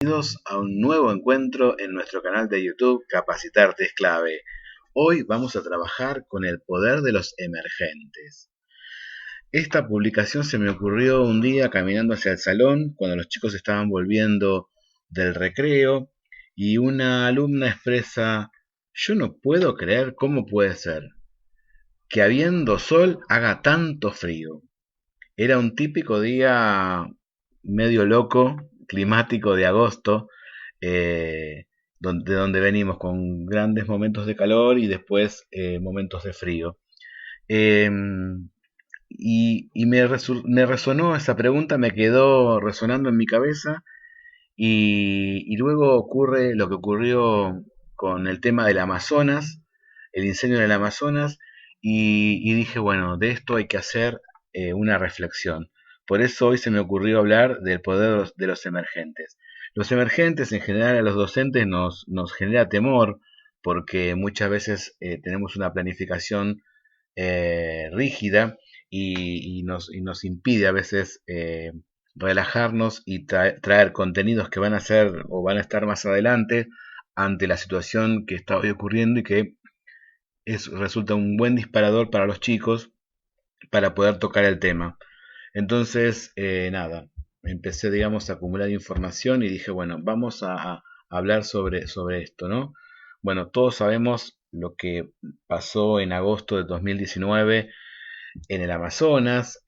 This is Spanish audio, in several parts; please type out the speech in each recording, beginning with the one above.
Bienvenidos a un nuevo encuentro en nuestro canal de YouTube Capacitarte es clave. Hoy vamos a trabajar con el poder de los emergentes. Esta publicación se me ocurrió un día caminando hacia el salón cuando los chicos estaban volviendo del recreo y una alumna expresa: yo no puedo creer cómo puede ser que habiendo sol haga tanto frío. Era un típico día medio loco, climático de agosto, eh, donde venimos con grandes momentos de calor y después momentos de frío. Eh, me resonó esa pregunta, me quedó resonando en mi cabeza y luego ocurre lo que ocurrió con el tema del Amazonas, el incendio del Amazonas, y dije, bueno, de esto hay que hacer una reflexión. Por eso hoy se me ocurrió hablar del poder de los emergentes. Los emergentes en general a los docentes nos genera temor porque muchas veces tenemos una planificación rígida y nos impide a veces relajarnos y traer contenidos que van a ser o van a estar más adelante ante la situación que está hoy ocurriendo y que resulta un buen disparador para los chicos para poder tocar el tema. Entonces, nada, empecé, digamos, a acumular información y dije, bueno, vamos a hablar sobre esto, ¿no? Bueno, todos sabemos lo que pasó en agosto de 2019 en el Amazonas.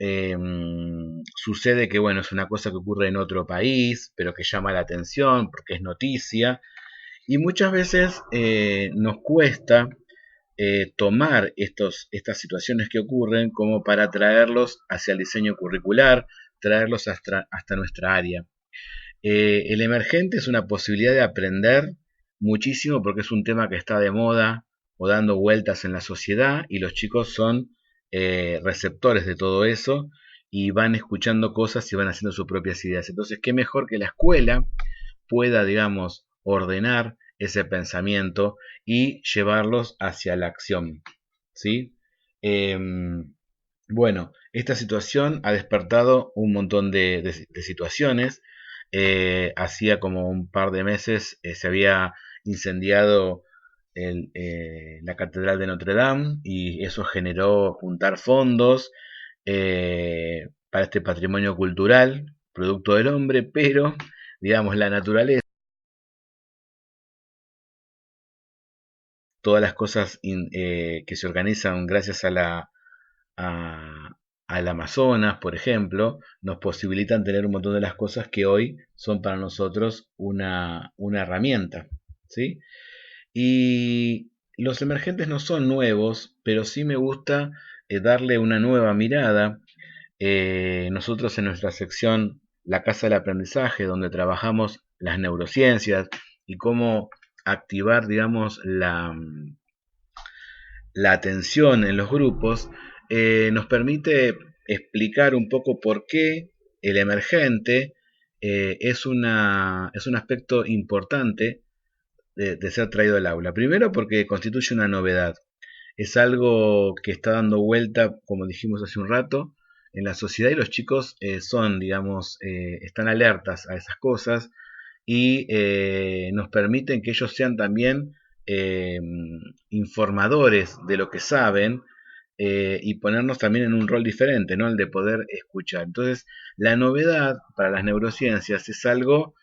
Sucede que, bueno, es una cosa que ocurre en otro país, pero que llama la atención porque es noticia. Y muchas veces nos cuesta tomar estas situaciones que ocurren como para traerlos hacia el diseño curricular, traerlos hasta nuestra área. El emergente es una posibilidad de aprender muchísimo porque es un tema que está de moda o dando vueltas en la sociedad y los chicos son receptores de todo eso y van escuchando cosas y van haciendo sus propias ideas. Entonces, qué mejor que la escuela pueda, digamos, ordenar ese pensamiento y llevarlos hacia la acción, ¿sí? Bueno, esta situación ha despertado un montón de situaciones. Hacía como un par de meses se había incendiado la Catedral de Notre Dame y eso generó juntar fondos para este patrimonio cultural, producto del hombre, pero, digamos, la naturaleza, todas las cosas que se organizan gracias a, al Amazonas, por ejemplo, nos posibilitan tener un montón de las cosas que hoy son para nosotros una herramienta, ¿sí? Y los emergentes no son nuevos, pero sí me gusta darle una nueva mirada. Nosotros en nuestra sección La Casa del Aprendizaje, donde trabajamos las neurociencias y cómo activar, digamos, la atención en los grupos, nos permite explicar un poco por qué el emergente es un aspecto importante de ser traído al aula. Primero porque constituye una novedad. Es algo que está dando vuelta, como dijimos hace un rato, en la sociedad y los chicos son, digamos, están alertas a esas cosas y nos permiten que ellos sean también eh, informadores de lo que saben y ponernos también en un rol diferente, ¿no? El de poder escuchar. Entonces, la novedad para las neurociencias es algo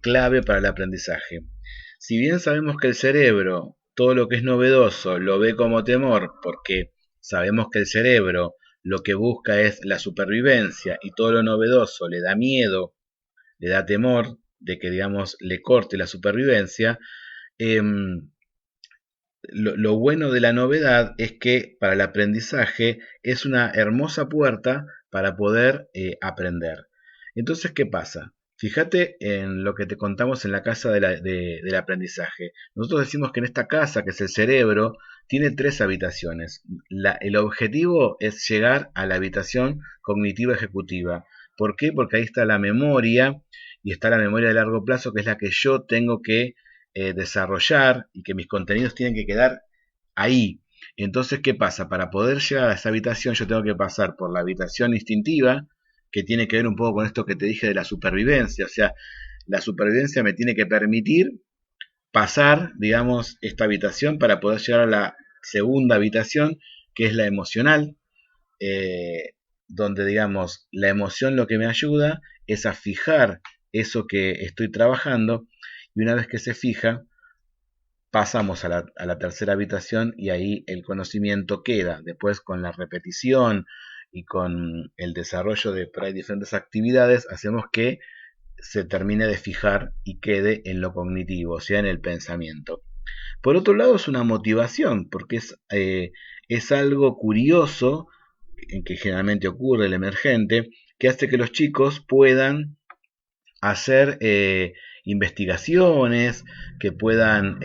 clave para el aprendizaje. Si bien sabemos que el cerebro, todo lo que es novedoso, lo ve como temor, porque sabemos que el cerebro lo que busca es la supervivencia y todo lo novedoso le da miedo, le da temor de que, digamos, le corte la supervivencia, eh, lo bueno de la novedad es que para el aprendizaje es una hermosa puerta para poder aprender. Entonces, ¿qué pasa? Fíjate en lo que te contamos en la casa del aprendizaje. Nosotros decimos que en esta casa, que es el cerebro, tiene tres habitaciones. El objetivo es llegar a la habitación cognitiva ejecutiva. ¿Por qué? Porque ahí está la memoria y está la memoria de largo plazo, que es la que yo tengo que desarrollar y que mis contenidos tienen que quedar ahí. Entonces, ¿qué pasa? Para poder llegar a esa habitación yo tengo que pasar por la habitación instintiva, que tiene que ver un poco con esto que te dije de la supervivencia. O sea, la supervivencia me tiene que permitir pasar, digamos, esta habitación para poder llegar a la segunda habitación, que es la emocional, eh, donde, digamos, la emoción lo que me ayuda es a fijar eso que estoy trabajando, y una vez que se fija, pasamos a la tercera habitación y ahí el conocimiento queda. Después con la repetición y con el desarrollo de por ahí diferentes actividades, hacemos que se termine de fijar y quede en lo cognitivo, o sea, en el pensamiento. Por otro lado, es una motivación, porque es algo curioso, en que generalmente ocurre el emergente, que hace que los chicos puedan hacer investigaciones, que puedan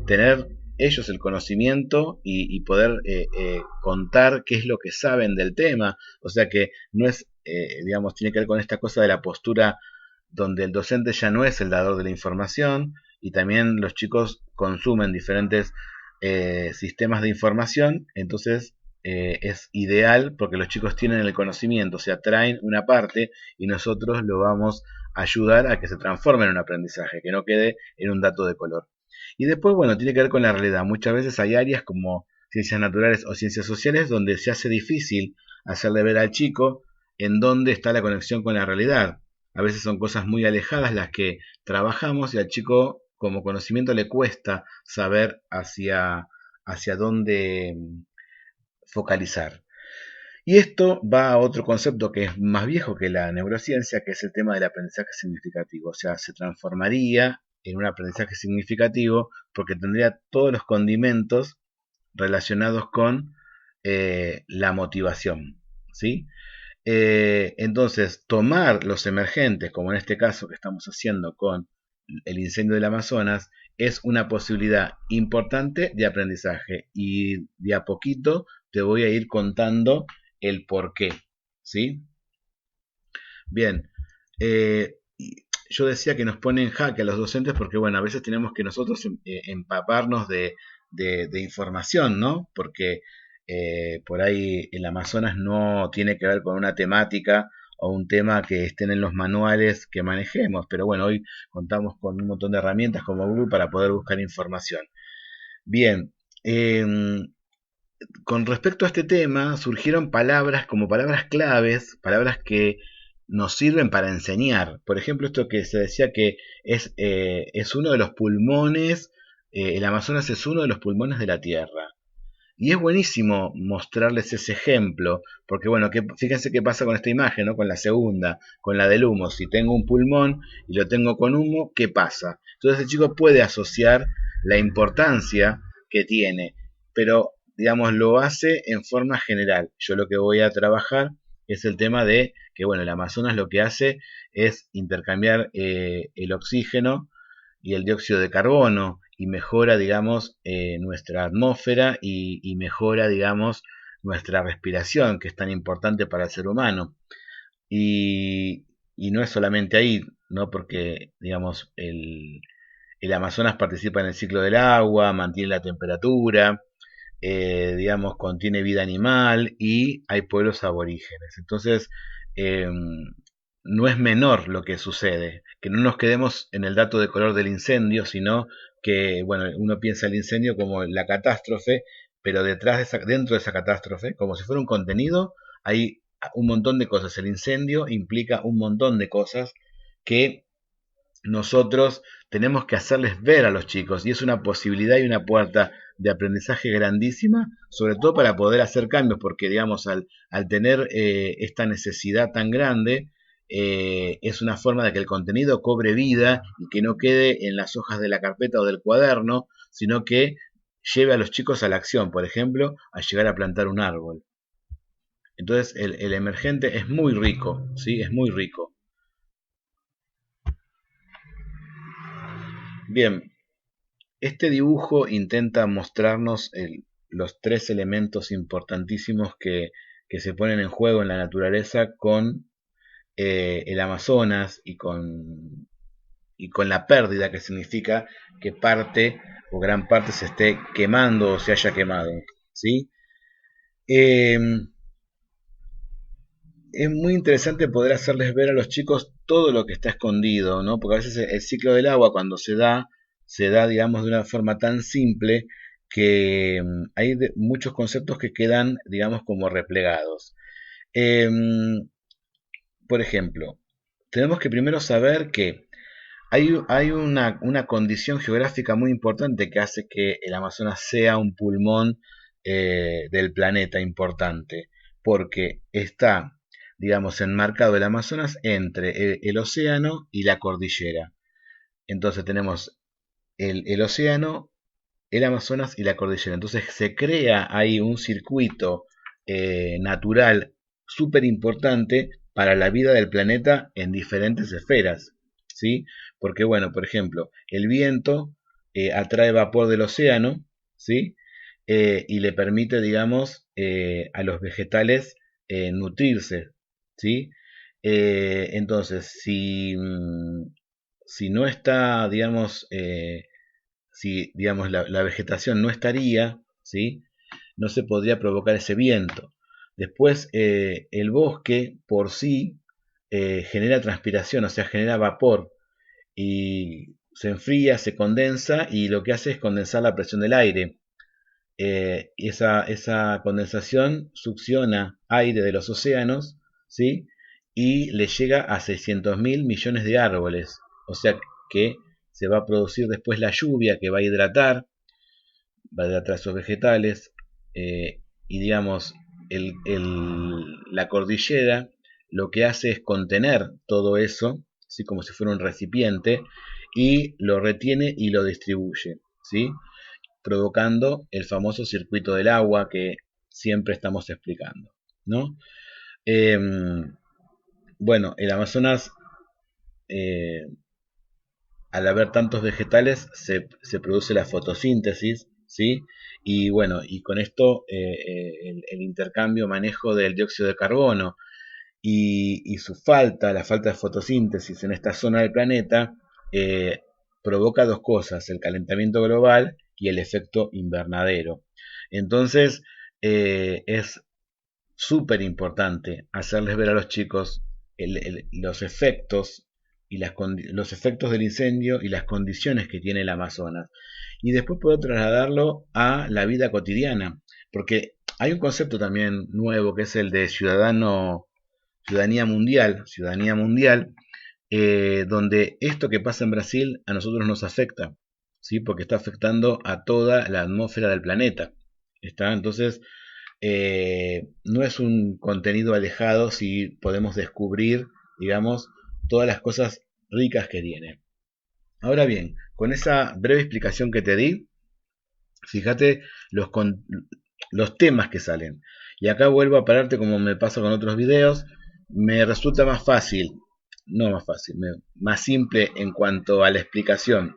tener ellos el conocimiento y poder contar qué es lo que saben del tema. O sea que no es, digamos, tiene que ver con esta cosa de la postura donde el docente ya no es el dador de la información y también los chicos consumen diferentes sistemas de información, entonces es ideal porque los chicos tienen el conocimiento, se atraen una parte y nosotros lo vamos a ayudar a que se transforme en un aprendizaje, que no quede en un dato de color. Y después, bueno, tiene que ver con la realidad. Muchas veces hay áreas como ciencias naturales o ciencias sociales donde se hace difícil hacerle ver al chico en dónde está la conexión con la realidad. A veces son cosas muy alejadas las que trabajamos y al chico como conocimiento le cuesta saber hacia dónde focalizar. Y esto va a otro concepto que es más viejo que la neurociencia, que es el tema del aprendizaje significativo. O sea, se transformaría en un aprendizaje significativo porque tendría todos los condimentos relacionados con la motivación. ¿Sí? Entonces, tomar los emergentes, como en este caso que estamos haciendo con el incendio del Amazonas, es una posibilidad importante de aprendizaje y de a poquito te voy a ir contando el por qué. ¿Sí? Bien, yo decía que nos pone en jaque a los docentes porque, bueno, a veces tenemos que nosotros empaparnos de información, ¿no? Porque por ahí el Amazonas no tiene que ver con una temática o un tema que estén en los manuales que manejemos, pero bueno, hoy contamos con un montón de herramientas como Google para poder buscar información. Bien, con respecto a este tema surgieron palabras como palabras claves, palabras que nos sirven para enseñar. Por ejemplo, esto que se decía que es uno de los pulmones, el Amazonas es uno de los pulmones de la Tierra. Y es buenísimo mostrarles ese ejemplo, porque bueno, fíjense qué pasa con esta imagen, ¿no? Con la segunda, con la del humo. Si tengo un pulmón y lo tengo con humo, ¿qué pasa? Entonces el chico puede asociar la importancia que tiene, pero digamos lo hace en forma general. Yo lo que voy a trabajar es el tema de que bueno, el Amazonas lo que hace es intercambiar el oxígeno y el dióxido de carbono y mejora, digamos, nuestra atmósfera y mejora, digamos, nuestra respiración, que es tan importante para el ser humano. Y no es solamente ahí, ¿no? Porque, digamos, el Amazonas participa en el ciclo del agua, mantiene la temperatura, digamos, contiene vida animal y hay pueblos aborígenes. Entonces, eh, no es menor lo que sucede, que no nos quedemos en el dato de color del incendio, sino que, bueno, uno piensa el incendio como la catástrofe, pero dentro de esa catástrofe, como si fuera un contenido, hay un montón de cosas. El incendio implica un montón de cosas que nosotros tenemos que hacerles ver a los chicos y es una posibilidad y una puerta de aprendizaje grandísima, sobre todo para poder hacer cambios, porque digamos, al tener esta necesidad tan grande, es una forma de que el contenido cobre vida y que no quede en las hojas de la carpeta o del cuaderno, sino que lleve a los chicos a la acción, por ejemplo, a llegar a plantar un árbol. Entonces el emergente es muy rico, ¿sí? Es muy rico. Bien, este dibujo intenta mostrarnos los tres elementos importantísimos que se ponen en juego en la naturaleza con el Amazonas y con la pérdida que significa que parte o gran parte se esté quemando o se haya quemado. ¿Sí? Eh, es muy interesante poder hacerles ver a los chicos todo lo que está escondido, ¿no? Porque a veces el ciclo del agua cuando se da, digamos, de una forma tan simple que hay muchos conceptos que quedan, digamos, como replegados. Em, por ejemplo, tenemos que primero saber que hay una condición geográfica muy importante que hace que el Amazonas sea un pulmón del planeta importante, porque está, digamos, enmarcado el Amazonas entre el océano y la cordillera. Entonces tenemos el océano, el Amazonas y la cordillera. Entonces se crea ahí un circuito natural súper importante para la vida del planeta en diferentes esferas, ¿sí? Porque, bueno, por ejemplo, el viento atrae vapor del océano, ¿sí? Y le permite, digamos, a los vegetales nutrirse, ¿sí? Entonces, si no está, digamos, si digamos la vegetación no estaría, ¿sí? No se podría provocar ese viento. Después, el bosque por sí genera transpiración, o sea, genera vapor y se enfría, se condensa y lo que hace es condensar la presión del aire. Esa condensación succiona aire de los océanos, ¿sí? Y le llega a 600.000 millones de árboles. O sea que se va a producir después la lluvia que va a hidratar esos vegetales. Y digamos, la cordillera lo que hace es contener todo eso, ¿sí? Como si fuera un recipiente, y lo retiene y lo distribuye, ¿sí? Provocando el famoso circuito del agua que siempre estamos explicando, ¿no? Eh, bueno, el Amazonas, eh, al haber tantos vegetales, se produce la fotosíntesis, ¿sí? Y bueno, y con esto el intercambio, manejo del dióxido de carbono y su falta, la falta de fotosíntesis en esta zona del planeta, eh, provoca dos cosas, el calentamiento global y el efecto invernadero. Entonces, es súper importante hacerles ver a los chicos los efectos y los efectos del incendio y las condiciones que tiene el Amazonas. Y después puedo trasladarlo a la vida cotidiana, porque hay un concepto también nuevo que es el de ciudadanía mundial, donde esto que pasa en Brasil a nosotros nos afecta, ¿sí? Porque está afectando a toda la atmósfera del planeta. ¿Está? Entonces, no es un contenido alejado si podemos descubrir, digamos, todas las cosas ricas que tiene. Ahora bien, con esa breve explicación que te di, fíjate los temas que salen. Y acá vuelvo a pararte como me pasa con otros videos. Me resulta más fácil, no más fácil, más simple en cuanto a la explicación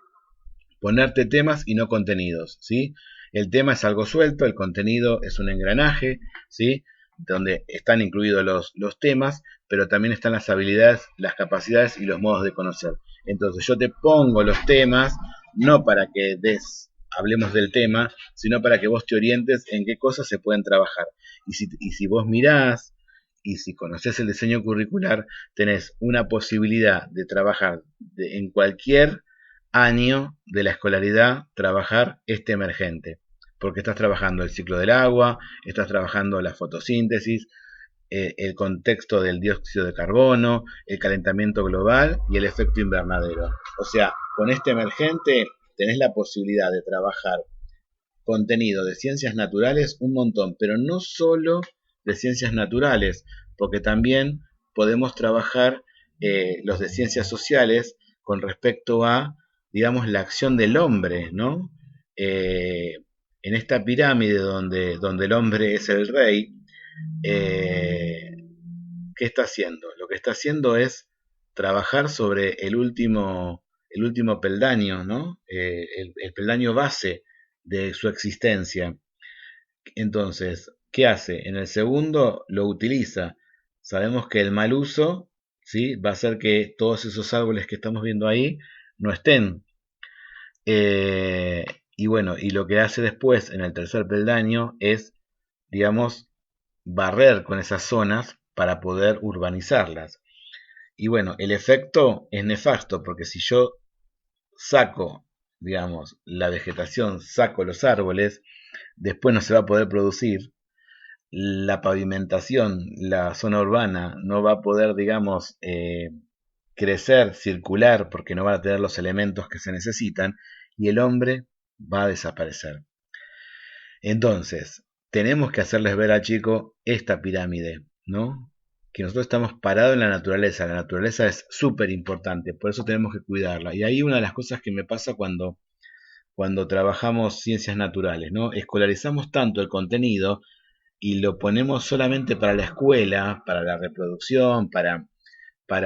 ponerte temas y no contenidos, ¿sí? El tema es algo suelto, el contenido es un engranaje, ¿sí? Donde están incluidos los temas, pero también están las habilidades, las capacidades y los modos de conocer. Entonces yo te pongo los temas, no para que hablemos del tema, sino para que vos te orientes en qué cosas se pueden trabajar. Y si vos mirás y si conoces el diseño curricular, tenés una posibilidad de trabajar en cualquier año de la escolaridad trabajar este emergente, porque estás trabajando el ciclo del agua, estás trabajando la fotosíntesis, el contexto del dióxido de carbono, el calentamiento global y el efecto invernadero. O sea, con este emergente tenés la posibilidad de trabajar contenido de ciencias naturales un montón, pero no solo de ciencias naturales, porque también podemos trabajar los de ciencias sociales con respecto a, digamos, la acción del hombre, ¿no? Eh, en esta pirámide donde el hombre es el rey, eh, ¿qué está haciendo? Lo que está haciendo es trabajar sobre el último peldaño, ¿no? El peldaño base de su existencia. Entonces, ¿qué hace? En el segundo lo utiliza. Sabemos que el mal uso, ¿sí? Va a hacer que todos esos árboles que estamos viendo ahí no estén. Eh, y bueno, y lo que hace después en el tercer peldaño es, digamos, barrer con esas zonas para poder urbanizarlas. Y bueno, el efecto es nefasto porque si yo saco, digamos, la vegetación, saco los árboles, después no se va a poder producir, la pavimentación, la zona urbana no va a poder, digamos, crecer, circular, porque no va a tener los elementos que se necesitan, y el hombre va a desaparecer. Entonces, tenemos que hacerles ver al chico esta pirámide, ¿no? Que nosotros estamos parados en la naturaleza es súper importante, por eso tenemos que cuidarla. Y ahí una de las cosas que me pasa cuando trabajamos ciencias naturales, ¿no? Escolarizamos tanto el contenido y lo ponemos solamente para la escuela, para la reproducción,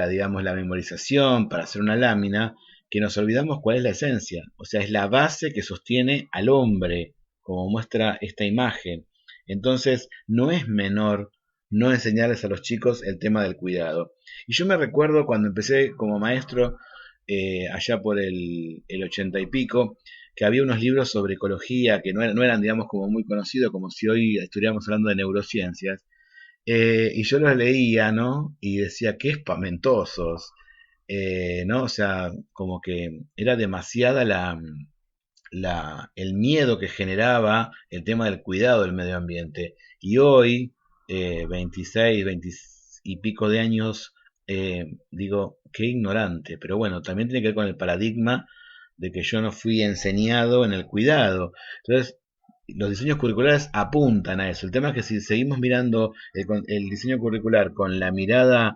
digamos, la memorización, para hacer una lámina, que nos olvidamos cuál es la esencia. O sea, es la base que sostiene al hombre, como muestra esta imagen. Entonces, no es menor no enseñarles a los chicos el tema del cuidado. Y yo me recuerdo cuando empecé como maestro, allá por el 80 y pico, que había unos libros sobre ecología que no eran, digamos, como muy conocidos, como si hoy estuviéramos hablando de neurociencias. Y yo los leía, ¿no? Y decía, qué espantosos, ¿no? O sea, como que era demasiada el miedo que generaba el tema del cuidado del medio ambiente. Y hoy, 26, 20 y pico de años, digo, qué ignorante. Pero bueno, también tiene que ver con el paradigma de que yo no fui enseñado en el cuidado. Entonces, los diseños curriculares apuntan a eso. El tema es que si seguimos mirando el diseño curricular con la mirada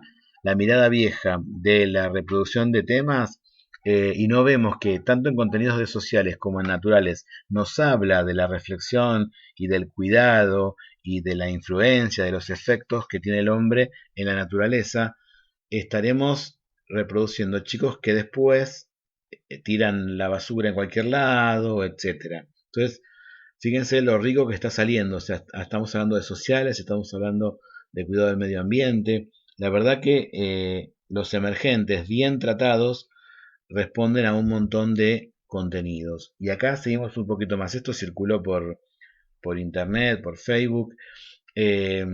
vieja de la reproducción de temas, y no vemos que tanto en contenidos de sociales como en naturales nos habla de la reflexión y del cuidado y de la influencia, de los efectos que tiene el hombre en la naturaleza, estaremos reproduciendo chicos que después tiran la basura en cualquier lado, etcétera. Entonces, fíjense lo rico que está saliendo. O sea, estamos hablando de sociales, estamos hablando de cuidado del medio ambiente. La verdad que los emergentes bien tratados responden a un montón de contenidos. Y acá seguimos un poquito más. Esto circuló por internet, por Facebook. Eh,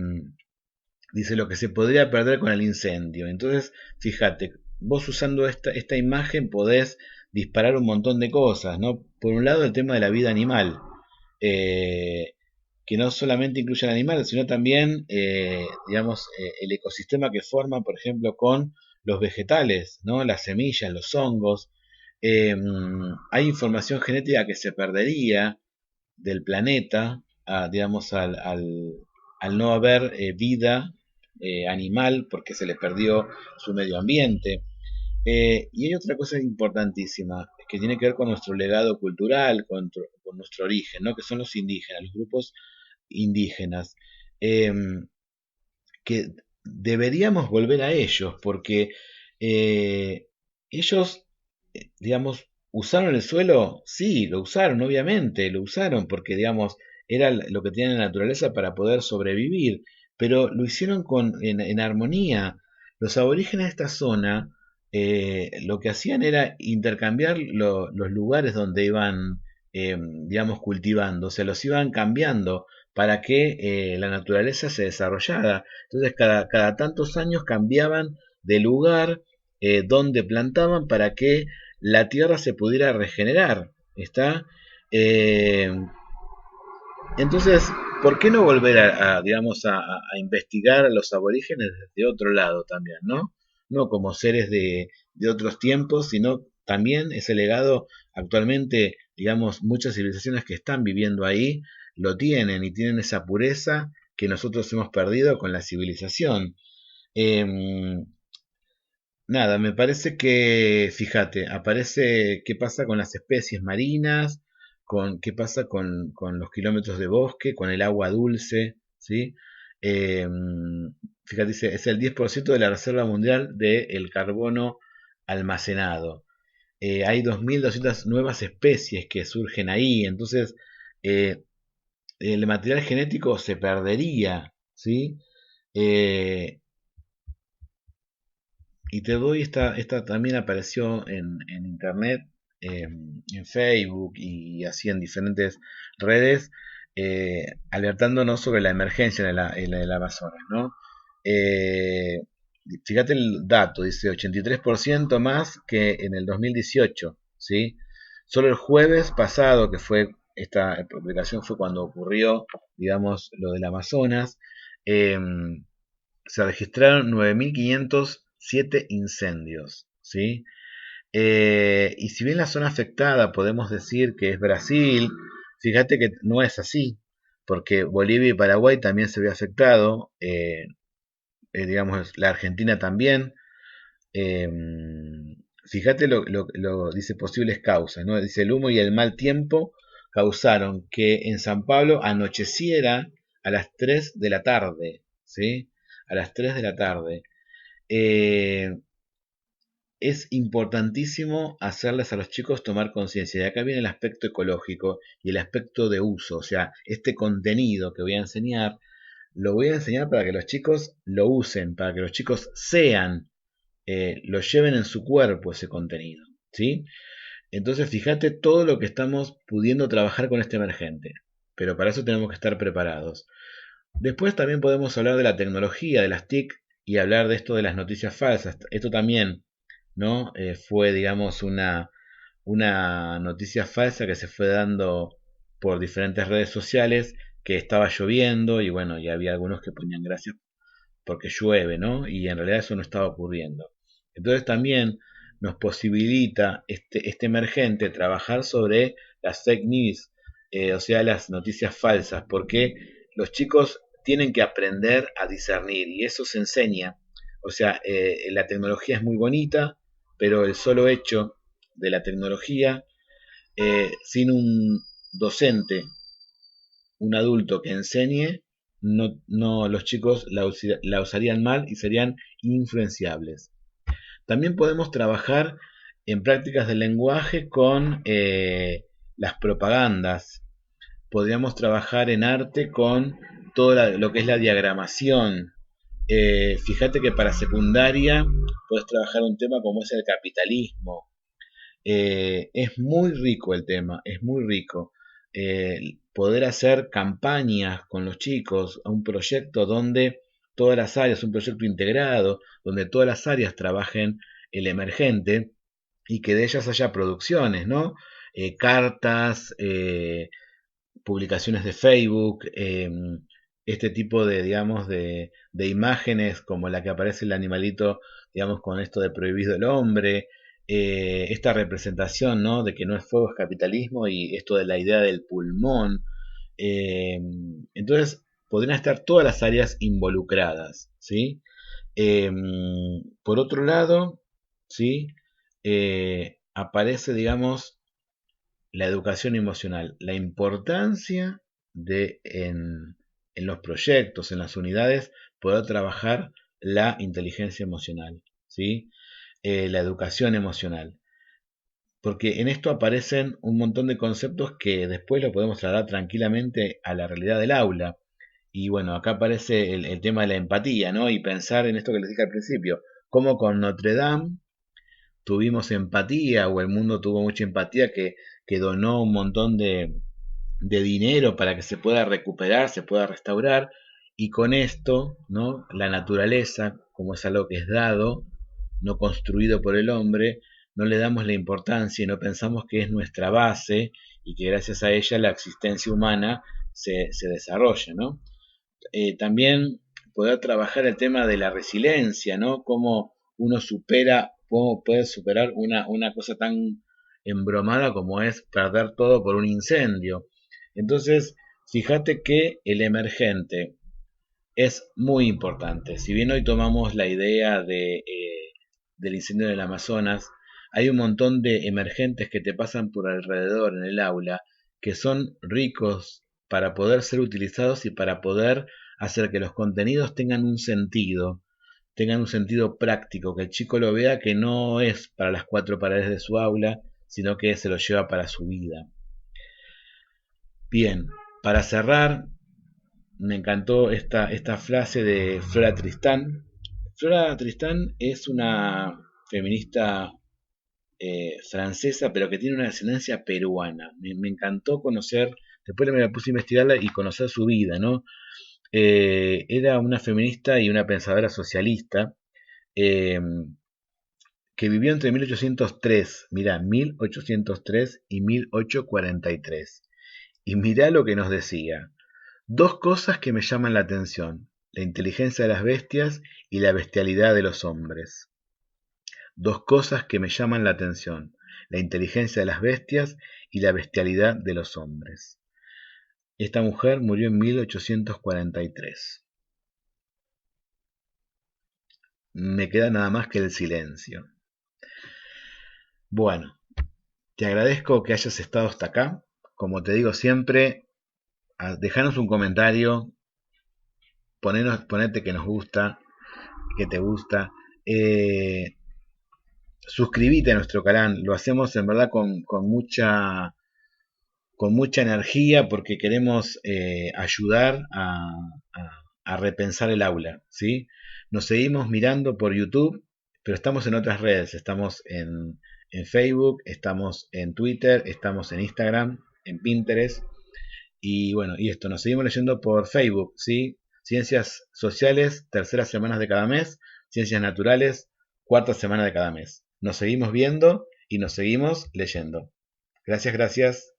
Dice lo que se podría perder con el incendio. Entonces, fíjate, vos usando esta imagen podés disparar un montón de cosas, ¿no? Por un lado, el tema de la vida animal, eh, que no solamente incluye al animal, sino también, digamos, el ecosistema que forma, por ejemplo, con los vegetales, ¿no? Las semillas, los hongos. Hay información genética que se perdería del planeta, digamos, al no haber vida animal porque se le perdió su medio ambiente. Y hay otra cosa importantísima que tiene que ver con nuestro legado cultural, con nuestro origen, ¿no? Que son los indígenas, los grupos indígenas, eh, que deberíamos volver a ellos porque ellos, digamos, ¿usaron el suelo? Sí, lo usaron, obviamente, lo usaron porque, digamos, era lo que tiene la naturaleza para poder sobrevivir, pero lo hicieron en armonía. Los aborígenes de esta zona lo que hacían era intercambiar los lugares donde iban, digamos, cultivando, o sea, los iban cambiando para que la naturaleza se desarrollara. Entonces, cada tantos años cambiaban de lugar donde plantaban para que la tierra se pudiera regenerar. ¿Está? Eh, entonces, ¿por qué no volver digamos, a investigar a los aborígenes desde otro lado también, ¿no? No como seres de otros tiempos, sino también ese legado actualmente, digamos, muchas civilizaciones que están viviendo ahí lo tienen y tienen esa pureza que nosotros hemos perdido con la civilización. Em, Nada, me parece que, fíjate, aparece qué pasa con las especies marinas, con qué pasa con los kilómetros de bosque, con el agua dulce, ¿sí? Eh, Fíjate, dice, es el 10% de la Reserva Mundial del carbono almacenado. Hay 2.200 nuevas especies que surgen ahí, entonces eh, el material genético se perdería, ¿sí? Eh, Y te doy esta también apareció en internet, en Facebook y así en diferentes redes, alertándonos sobre la emergencia en el Amazonas, ¿no? Eh, Fíjate el dato, dice 83% más que en el 2018, ¿sí? Solo el jueves pasado, que fue esta publicación, fue cuando ocurrió, digamos, lo del Amazonas, eh, se registraron 9.507 incendios, ¿sí? Y si bien la zona afectada podemos decir que es Brasil, fíjate que no es así, porque Bolivia y Paraguay también se ve afectado, digamos, la Argentina también. eh, Fíjate dice posibles causas, ¿no? Dice el humo y el mal tiempo causaron que en San Pablo anocheciera a las 3 de la tarde, ¿sí? A las 3 de la tarde. Eh, es importantísimo hacerles a los chicos tomar conciencia. Y acá viene el aspecto ecológico y el aspecto de uso. O sea, este contenido que voy a enseñar, lo voy a enseñar para que los chicos lo usen, para que los chicos sean, lo lleven en su cuerpo ese contenido. ¿Sí? Entonces, fíjate todo lo que estamos pudiendo trabajar con este emergente. Pero para eso tenemos que estar preparados. Después también podemos hablar de la tecnología, de las TIC, y hablar de esto de las noticias falsas. Esto también, ¿no? Fue, digamos, una noticia falsa que se fue dando por diferentes redes sociales, que estaba lloviendo y bueno, y había algunos que ponían gracias porque llueve, ¿no? Y en realidad eso no estaba ocurriendo. Entonces también nos posibilita este emergente trabajar sobre las fake news, o sea, las noticias falsas, porque los chicos tienen que aprender a discernir y eso se enseña. O sea, la tecnología es muy bonita, pero el solo hecho de la tecnología, sin un docente, un adulto que enseñe, no los chicos la usarían mal y serían influenciables. También podemos trabajar en prácticas del lenguaje con las propagandas. Podríamos trabajar en arte con todo lo que es la diagramación. Fíjate que para secundaria puedes trabajar un tema como es el capitalismo. Es muy rico el tema, es muy rico. Poder hacer campañas con los chicos, a un proyecto donde todas las áreas, un proyecto integrado, donde todas las áreas trabajen el emergente y que de ellas haya producciones, ¿no? Cartas, publicaciones de Facebook, este tipo de, digamos, de imágenes como la que aparece el animalito, digamos, con esto de prohibido el hombre, esta representación, ¿no? De que no es fuego, es capitalismo y esto de la idea del pulmón. Eh, entonces, podrían estar todas las áreas involucradas, ¿sí? Eh, por otro lado, ¿sí? Aparece, digamos, la educación emocional, la importancia de en los proyectos, en las unidades, poder trabajar la inteligencia emocional, ¿sí? La educación emocional. Porque en esto aparecen un montón de conceptos que después lo podemos trasladar tranquilamente a la realidad del aula. Y bueno, acá aparece el tema de la empatía, ¿no? Y pensar en esto que les dije al principio, cómo con Notre Dame tuvimos empatía, o el mundo tuvo mucha empatía, que donó un montón de dinero para que se pueda recuperar, se pueda restaurar, y con esto, ¿no? La naturaleza, como es algo que es dado, no construido por el hombre, no le damos la importancia y no pensamos que es nuestra base y que gracias a ella la existencia humana se desarrolla, ¿no? También poder trabajar el tema de la resiliencia, ¿no? Cómo uno supera, cómo puede superar una cosa tan embromada como es perder todo por un incendio. Entonces, fíjate que el emergente es muy importante. Si bien hoy tomamos la idea del incendio del Amazonas, hay un montón de emergentes que te pasan por alrededor en el aula que son ricos para poder ser utilizados y para poder hacer que los contenidos tengan un sentido práctico, que el chico lo vea que no es para las cuatro paredes de su aula, sino que se lo lleva para su vida. Bien, para cerrar, me encantó esta frase de Flora Tristán. Flora Tristán es una feminista francesa, pero que tiene una ascendencia peruana. Me encantó conocer, después me la puse a investigarla y conocer su vida, ¿no? Era una feminista y una pensadora socialista eh, que vivió entre 1803, mirá, 1803 y 1843. Y mirá lo que nos decía. Dos cosas que me llaman la atención, la inteligencia de las bestias y la bestialidad de los hombres. Dos cosas que me llaman la atención, la inteligencia de las bestias y la bestialidad de los hombres. Esta mujer murió en 1843. Me queda nada más que el silencio. Bueno, te agradezco que hayas estado hasta acá. Como te digo siempre, dejanos un comentario, ponete que nos gusta, que te gusta. Eh, Suscríbete a nuestro canal, lo hacemos en verdad con mucha energía porque queremos ayudar a repensar el aula, ¿sí? Nos seguimos mirando por YouTube, pero estamos en otras redes, estamos en Facebook, estamos en Twitter, estamos en Instagram, en Pinterest, y bueno, y esto, nos seguimos leyendo por Facebook, ¿sí? Ciencias sociales, terceras semanas de cada mes, ciencias naturales, cuarta semana de cada mes. Nos seguimos viendo y nos seguimos leyendo. Gracias, gracias.